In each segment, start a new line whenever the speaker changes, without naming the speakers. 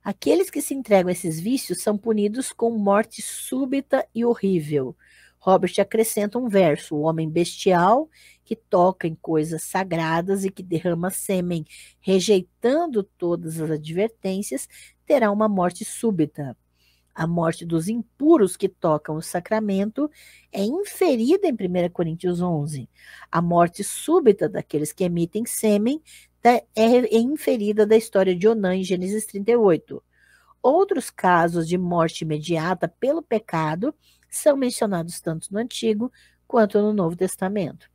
Aqueles que se entregam a esses vícios são punidos com morte súbita e horrível. Robert acrescenta um verso: o homem bestial que toca em coisas sagradas e que derrama sêmen, rejeitando todas as advertências, terá uma morte súbita. A morte dos impuros que tocam o sacramento é inferida em 1 Coríntios 11. A morte súbita daqueles que emitem sêmen é inferida da história de Onã em Gênesis 38. Outros casos de morte imediata pelo pecado são mencionados tanto no Antigo quanto no Novo Testamento.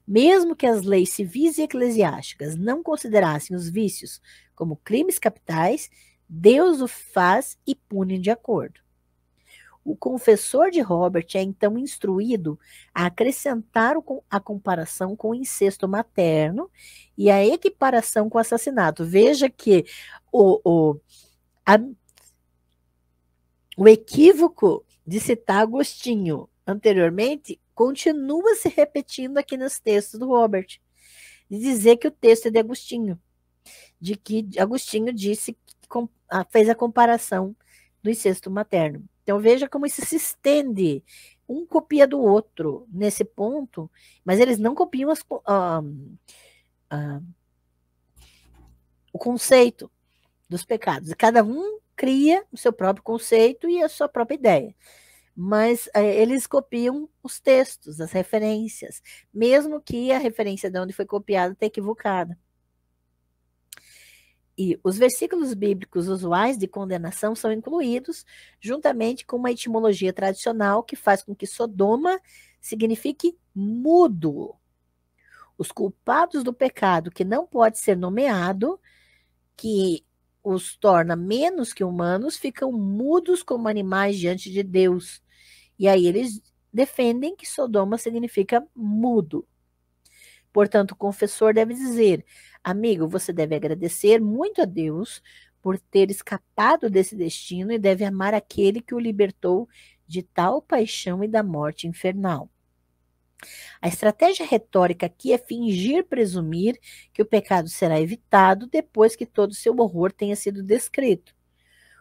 Mesmo que as leis civis e eclesiásticas não considerassem os vícios como crimes capitais, Deus o faz e pune de acordo. O confessor de Robert é então instruído a acrescentar a comparação com o incesto materno e a equiparação com o assassinato. Veja que o equívoco de citar Agostinho anteriormente continua se repetindo aqui nos textos do Robert, de dizer que o texto é de Agostinho, de que Agostinho fez a comparação do incesto materno. Então veja como isso se estende, um copia do outro nesse ponto, mas eles não copiam o conceito dos pecados. Cada um cria o seu próprio conceito e a sua própria ideia. Mas eles copiam os textos, as referências, mesmo que a referência de onde foi copiada esteja equivocada. E os versículos bíblicos usuais de condenação são incluídos, juntamente com uma etimologia tradicional que faz com que Sodoma signifique mudo. Os culpados do pecado que não pode ser nomeado, que os torna menos que humanos, ficam mudos como animais diante de Deus. E aí eles defendem que Sodoma significa mudo. Portanto, o confessor deve dizer: amigo, você deve agradecer muito a Deus por ter escapado desse destino e deve amar aquele que o libertou de tal paixão e da morte infernal. A estratégia retórica aqui é fingir presumir que o pecado será evitado depois que todo o seu horror tenha sido descrito.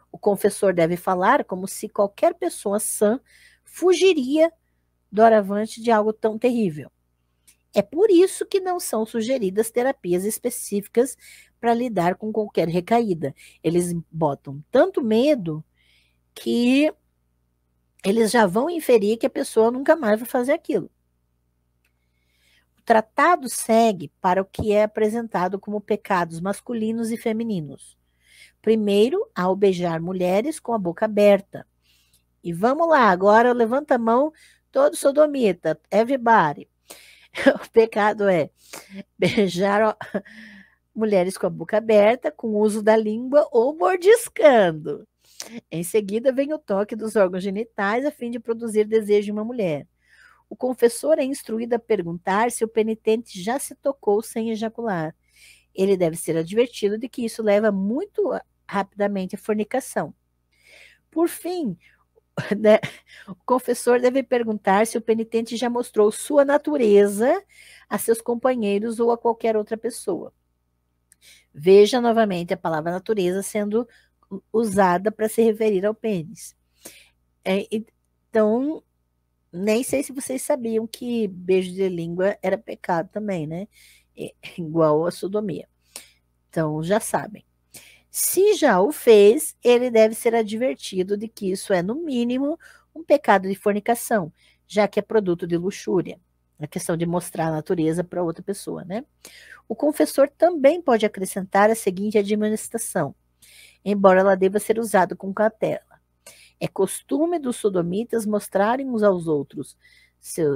O confessor deve falar como se qualquer pessoa sã fugiria doravante de algo tão terrível. É por isso que não são sugeridas terapias específicas para lidar com qualquer recaída. Eles botam tanto medo que eles já vão inferir que a pessoa nunca mais vai fazer aquilo. O tratado segue para o que é apresentado como pecados masculinos e femininos. Primeiro, ao beijar mulheres com a boca aberta. E vamos lá, agora levanta a mão, todo sodomita, everybody. O pecado é beijar mulheres com a boca aberta, com o uso da língua ou mordiscando. Em seguida, vem o toque dos órgãos genitais a fim de produzir desejo em uma mulher. O confessor é instruído a perguntar se o penitente já se tocou sem ejacular. Ele deve ser advertido de que isso leva muito rapidamente à fornicação. Por fim, né, o confessor deve perguntar se o penitente já mostrou sua natureza a seus companheiros ou a qualquer outra pessoa. Veja novamente a palavra natureza sendo usada para se referir ao pênis. Então, nem sei se vocês sabiam que beijo de língua era pecado também, né? Igual a sodomia. Então, já sabem. Se já o fez, ele deve ser advertido de que isso é, no mínimo, um pecado de fornicação, já que é produto de luxúria. A questão de mostrar a natureza para outra pessoa, né? O confessor também pode acrescentar a seguinte admoestação, embora ela deva ser usada com cautela. É costume dos sodomitas mostrarem uns aos outros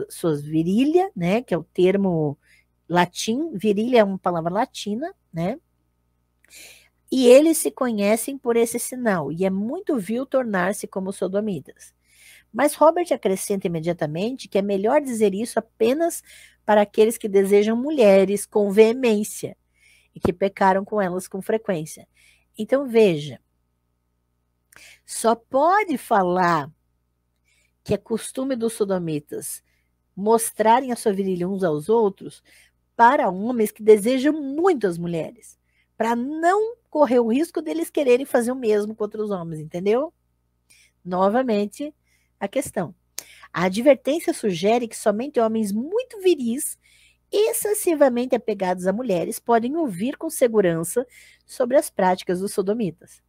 suas virilha, né? Que é o termo latim, virilha é uma palavra latina, né? E eles se conhecem por esse sinal, e é muito vil tornar-se como sodomitas. Mas Robert acrescenta imediatamente que é melhor dizer isso apenas para aqueles que desejam mulheres com veemência e que pecaram com elas com frequência. Então, veja, só pode falar que é costume dos sodomitas mostrarem a sua virilha uns aos outros para homens que desejam muito as mulheres, para não correr o risco deles quererem fazer o mesmo contra os homens, entendeu? Novamente, a questão. A advertência sugere que somente homens muito viris, excessivamente apegados a mulheres, podem ouvir com segurança sobre as práticas dos sodomitas.